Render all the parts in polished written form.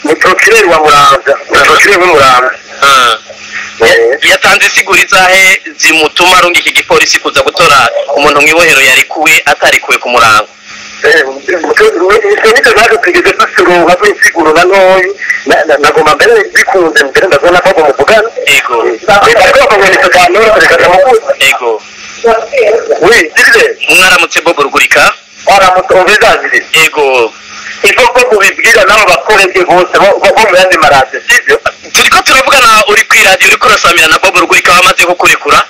ni procureur wa Muramvya procureur w'Umuramvya yatanze sigura izahe zimutuma arunga iki gipolisi kuza gutora umuntu mwibohero yarikuwe atarikuwe ku murango Nise nako tugeze dusuruha kwisiguro nanoyi nagoma mbere bikunze mbere ndazona ko muvugana ego ariko bakongera kanora reka mukuze ego oui dire mwaramutse Bob Rugurika waramutse ubizazire ego ifo ko kubibwira nabo bakorege bose bo mu yandi marate sivyo turiko turavugana uri ku radio uri kurasamira na Bob Rugurika wamaze kukurekura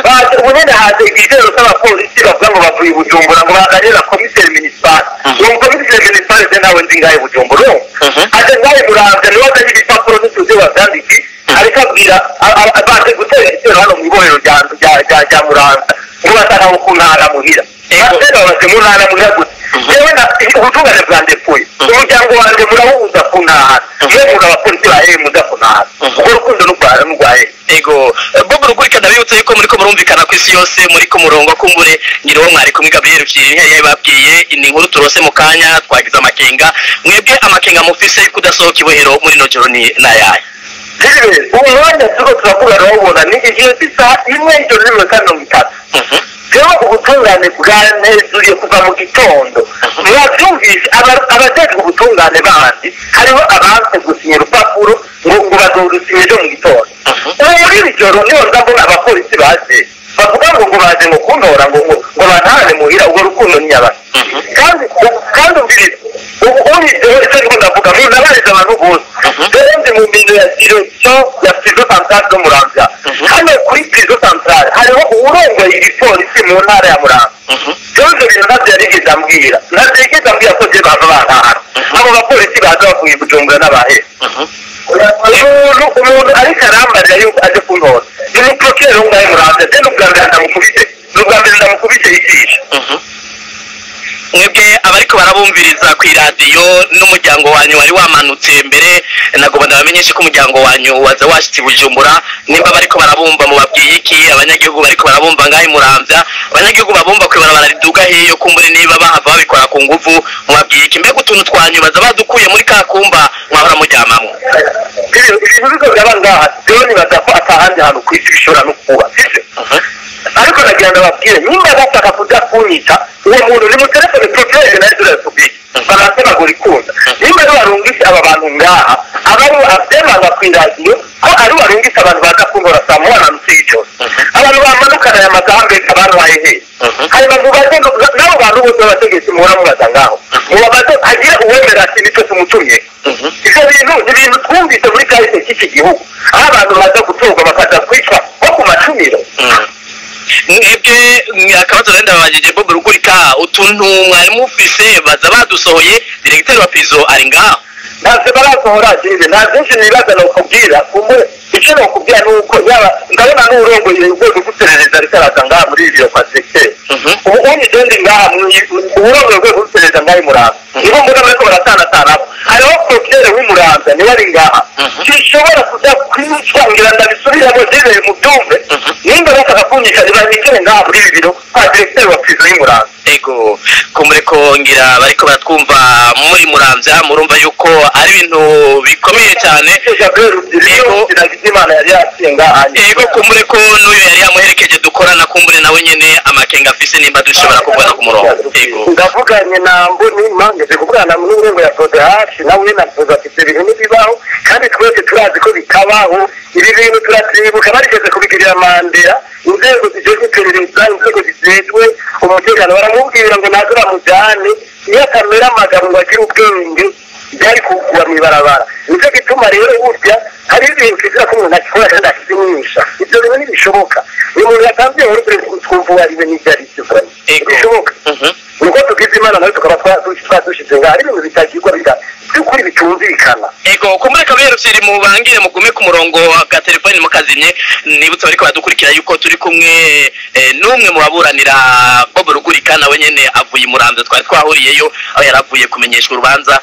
baje ubunene haje igitero cy'abapolisi bavuga ngo bavuye Bujumbura ngo baganira komiseri municipal uwo komiseri municipal je nawe nzingaye Bujumbura aje ngaye Muramvya niwe azanye ibipapuro n'ituze bazandiki ariko abwira abaje gutera igitero hano mu ibohero rya Muramvya ngo bataka kuntara muhira batera base mu ntara muhira gute yewe na ubutungane bwanje pfuye umuryango wanje murahuza kuntara yewe abapolisi bahe mudakuntara ubwo rukundo n'urwaye ego Bob Rugurika ndabibutse yuko muri ko murumvikana ku isi yose muri ko murongo kumbure ngiro mwari kumwe Gabriel Kiriri yababwiye ni inkuru turose mu kanya twagize amakenga mwebwe amakenga mufise kudasohoka ibohero muri no joro ni nayaye umwanya tuko turakura robona ni igihe bisa imwe ijoro rimwe kandi ngitatu Jewe ubutungane bwanezuriye kuva mu gitondo mwavyumvise abajejwe ubutungane bandi hariho abanse gusinya urupapuro ngo bazorusinye ejo mu gitondo muri iri joro niyo ndabona abapolisi baje bavuga ngo baje ngo kuntora ngo bantane muhira ubwo rukundo nyabasi kandi umviriza ubu icyo ndavuga nabariza abantu bose rero ndi mu bintu ya direction ya prison centrale de Muramvya hano kuri prison centrale hariho uwurongoye igipolisi mu ntara ya Muramvya ibyo bintu nabyo yarigeze ambwira ko je bava bantahana abo bapolisi baza bavuye Bujumbura n'abahe umuntu ariko arambarira yuko aje kuntora ni mu procureur ngaye Muramvya je n'ubwa mbere ndamukubise ijisho mwebwe abariko barabumviriza ku radio n'umuryango wanyu wari wamanutse mbere nagoba ndabamenyeshe ko umuryango wanyu waza washitse Bujumbura nimba bariko barabumva mu babwiye iki abanyagihugu bariko barabumva ngahe Muramvya abanyagihugu babumva ko barariduga heyo kumbure niba bahava babikora ku nguvu mu babwiye iki mbega utuntu twanyu baza badukuye muri kakumba mwahora mujyamamwe ibintu bigo byabangaha byo nibaza ko atahandi hantu kwisi bishobora no kuba sivyo ariko nagira ndababwire nimba bashaka kuja kunyita uwo muntu ni mutelefone procureur na de la République barasema ngo rikunda nimba ari barungise aba bantu ngaha abari avyemanga kw'iradiyo ko ari barungise abantu baza kuntora saa moya na nusu y'ijoro abantu bamanukana aya magambo abantu bahehe hanyuma ngo baze nabo bantu bose bategetsi muhora mubaza ngaho mubabaze hagire uwemera ati nitwe tumutumye ivyo bintu ni ibintu twumvise muri kahise k'iki gihugu aho abantu baza gutorwa bakaza kwicwa nko ku macumiro mwebwe akabazo renda babajije Bob Rugurika utuntu mwari mufise baza badusohoye directeur wa prison ari ngaho ntaze barasohora jibe nta byinshi nibaza no kubwira kumwe icyo no kubwira nuko yaba ndabona n'urongoye urwego rw'uperereza rikaraza ngaha muri ibyo kwa secteur ubu unigende ngaha urongoye urwego rw'uperereza ngaha Muramvya nibo mbona bariko baratana hariho procureur w'Umuramvya niwe ari ngaha kishobora kuza kwicwa ngira ndabisubiramo jibe mu byumve nimba bashaka kunyika ntibabikire ngaha muri ibi biro kwa directeur wa prison y'Umuramvya ego kumure ko ngira bariko baratwumva muri Muramvya murumva yuko ari ibintu bikomeye cyane ego kumure ko n'uyu yari yamuherekeje dukorana kumbure nawe nyene amakenga afise nimba dushobora kubona ku murongo ego ndavuganye na mboni mangeze kuvugana n'urengo ya PRODH nawe na PRODH afite ibintu nibibaho kandi twese turazi ko bikabaho ibi bintu turatwibuka barigeze kubigirira Mandela inzego zijejwe iperereza inzego zijejwe umutekano baramubwira ngo nazo bamujyane iyo akamera amagambo agira ubwenge byari kugwa mw'ibarabara nicyo gituma rero burya hari ibintu kizira ko umuntu akikora kandi akizimisha ibyo bintu ntibishoboka uyu muntu yatanze urugero twumva wari ibintu ibyaribyo bishoboka nuko tugize imana nawe tukaba twadushize ngaho ari ibintu bitagirwa by'ukuri bitumvikana ego kumure kabero cyiri mubangire mugume ku murongo wa telefone mukazimye nibutse bariko badukurikira yuko turi kumwe n'umwe mu baburanira Bob Rugurika nawe nyene avuye Muramvya twari twahuriyeyo aho yaravuye kumenyeshwa urubanza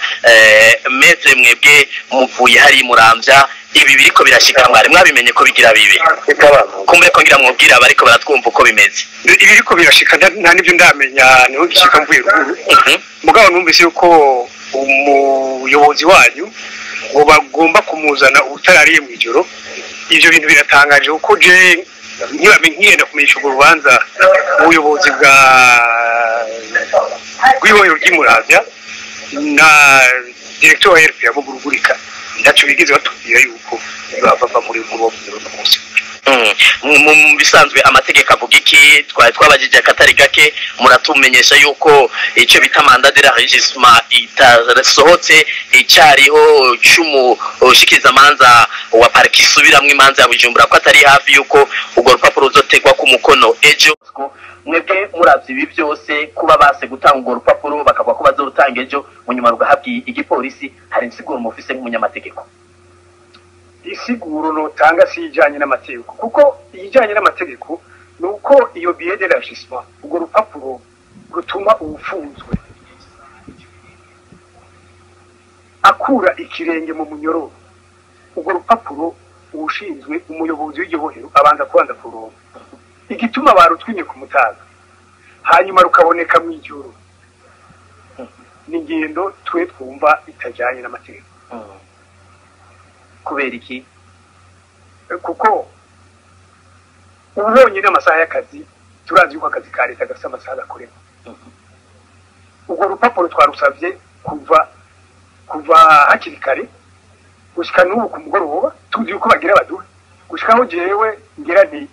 metre mwebwe muvuye hari Muramvya ibi biriko birashika mwari mwabimenye ko bigira bibi kumure ko ngira mwubwira bariko baratwumva uko bimeze ibiriko birashika nta nivyo ndamenya niho gishika mvuye ruguru mugabo numvise yuko umuyobozi wanyu ngo bagomba kumuzana ubutarariye mu ijoro. Ivyo bintu biratangaje kuko je nkiyenda kumenyesha urwo rubanza ubuyobozi bw'ibohero ry'Imuramvya na directeur wa RP Burugurika ndaco bigeze batubwira yuko bava muri uwo munsi. Mu bisanzwe amategeko avuga iki? Twabajije akatari gake muratumenyesha yuko icyo bita mandat de regissement itasohotse icyariho cy'umushikiriza manza wa pariki isubiramwe imanza ya Bujumbura ko atari hafi yuko ubwo rupapuro ruzotegwa ku mukono ejo. Mwebwe muravye ibi byose kuba base gutanga urwo rupapuro bakavuga ko bazorutanga ejo mu nyuma rugahabwa igipolisi, hari insiguro mufise nk'umunyamategeko? Isiguro notanga si ijanye n'amategeko kuko ijanye n'amategeko nuko iyo billet de regissement ubwo rupapuro rutuma ubufunzwe akura ikirenge mu munyororo. Ubwo rupapuro ushinzwe umuyobozi w'igihohero abanza kubanza kuronka igituma barutwinye ku mutaga hanyuma rukaboneka mu ijoro. N'ingendo twe twumva itajanye n'amategeko. Kubera iki? Kuko ubonye n'amasaha y'akazi turazi yuko akazi ka leta gafite amasaha adakorera. Ubwo rupapuro twarusavye kuva hakiri kare gushika n'ubu ku mugoroba tuzi yuko bagira baduhe gushikaho jewe ngira nti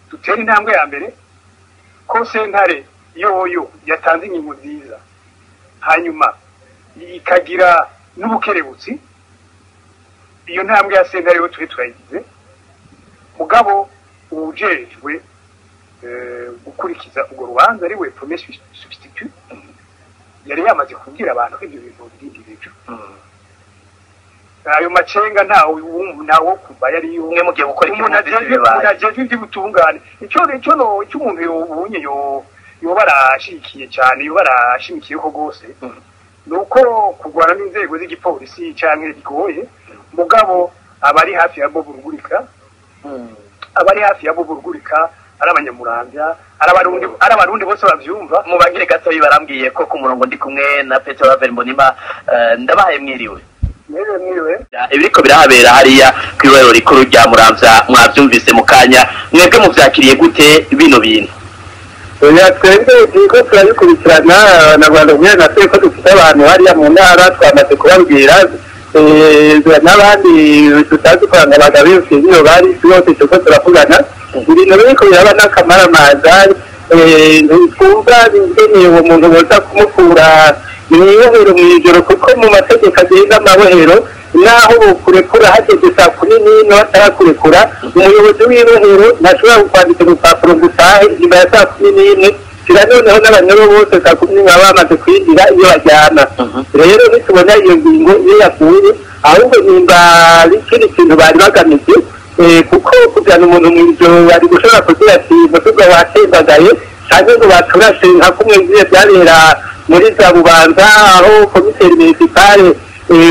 dutere intambwe ya mbere ko sentare yoyo yatanze ingingo nziza hanyuma ikagira n'ubukerebutsi. Iyo ntambwe ya sentare yo turayigize mugabo ujejwe gukurikiza urwo rubanza ari we premier substitut yari yamaze kubwira abantu ibyo bintu by'individu. Ayo macenga ntawo kuba yari umwe mugiye gukora ikintu by'ubutungane. Icyo umuntu yobunye yo barashikiye cyane yo barashimikiye ko gose nuko kugwana n'inzego z'igipolisi cyangwa bigoye mugabo abari hafi ya Burugurika ari Abanyamuramvya ari abarundi bose bavyumva. Mubagire gato barambwiye ko ku murongo ndi kumwe na Petro Ravel Mbonima. Ndabahaye mwiriwe. Mwiriwe. Ibiriko birahabera hariya kw'irohero rikuru rya Muramvya mwavyumvise mu kanya, mwebwe muvyakiriye gute bino bintu? Twebwe turiko turabikurikirana na Rwanda nyene natwe ko dufite abantu hariya mu ntara twamaze kubabwira n'abandi tutazi kwanga bagabifite iyo bari twose tuko turavugana ibintu biriko biraba n'akamaramaza. Twumva bigeneye uwo muntu boza kumukura mw'ibohero mw'ijoro kuko mu mategeko agenga amabohero naho kurekura hageze saa kumi n'imwe batarakurekura umuyobozi w'ibohero ntashobora kwandika urupapuro ngo utahe nyuma ya saa kumi n'imwe. Noneho n'abanyoro bose saa kumi n'imwe baba bamaze kwinjira iyo baryama. Rero nitubona iyo ngingo iyo yavuye ahubwo nimba ikindi kintu bari bagamije kuko kujyana umuntu mw'ijoro bari gushobora kugira ati umutuga watembagaye cyangwa ngo baturashe nka kumwe bigiye byabera muri za Bubanza aho komiseri municipale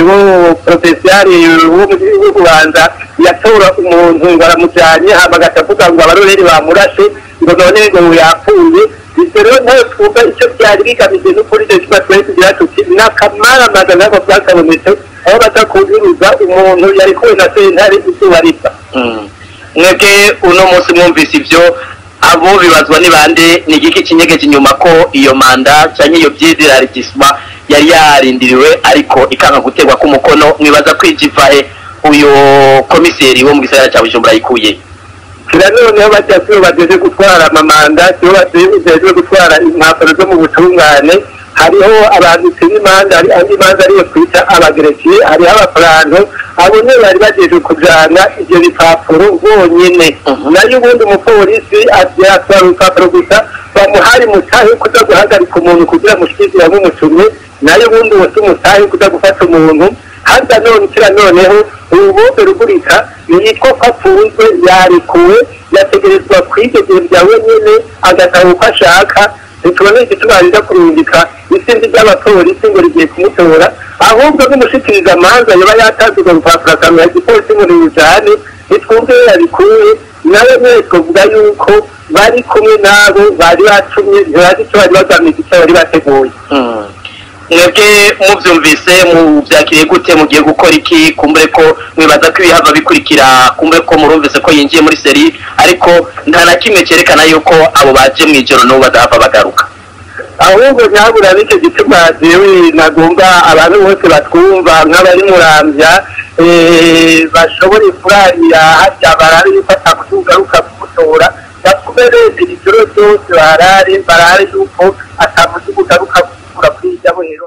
wo professionnel wo mu Bubanza yatora umuntu baramujanye hama gatavuga ngo abaroreri bamurashe ngo none ngo yapfuye. Rero ntayo twumva icyo byari bigamije n'ukuri cyo kibatwaye kugira tuti n'akamaramaza nabo byakabonetse aho batakuzuruza umuntu yari kuwe na sentare izuba ripfa. Mwebwe uno munsi mwumvise ibyo abo bibazwa ni bande? Ni igiki kinyegeje inyuma ko iyo manda cyangwa iyo byizira regisma yari yarindiriwe ariko ikanga gutegwa ku mukono? Mwibaza kwijivahe uyo komiseri wo mu gisagara cya Bujumbura yikuye? Noneho bacyasiwe bageze gutwara amamanda cyo bageze gutwara impapuro zo mu butungane. Hariho abanditsi b'imanza hari andi manza ariyo kwita abagereki hariho abafaranto abo niyo bari bageje kujana ibyo bipapuro bonyine. Nayo ubundi umupolisi atwara urupapuro gusa bamuhari mutahe kuza guhagarika umuntu kugira mushikizira nk'umutumye. Nayo ubundi wose umutahe kuza gufata umuntu handa none kira noneho ubu Burugurika yitwa ko afunzwe yarikuwe yategerezwa kwigegereza wenyine agataha uko ashaka. Ntitubona igituma rida kurungika isindi ry'abapolisi ngo rigiye kumutora ahubwo n'umushikiriza amanza yaba yatanze urwo rupapuro akamenya igipolisi ngo nibujane. Nitwumve yarikuye nawe mwese twavuga yuko bari kumwe nabo bari batumye ntibazi icyo bari bagamije icyo bari bateguye. mwebwe muvyumvise muvyakiriye gute mugiye gukora iki kumbure ko mwibaza ko ibihava bikurikira kumbure ko murumvise ko yinjiye muri seri ariko nta na kimwe cyerekana yuko abo baje mw'ijoro n'ubu badahava bagaruka ahubwo nyabura nicyo gituma jewe nagomba abantu bose batwumva nk'abari Muramvya bashobore kurarira harya barari bifata kugaruka kumutora bakubereze ijoro ryose barare yuko atamuzi kugaruka kuri irya bohero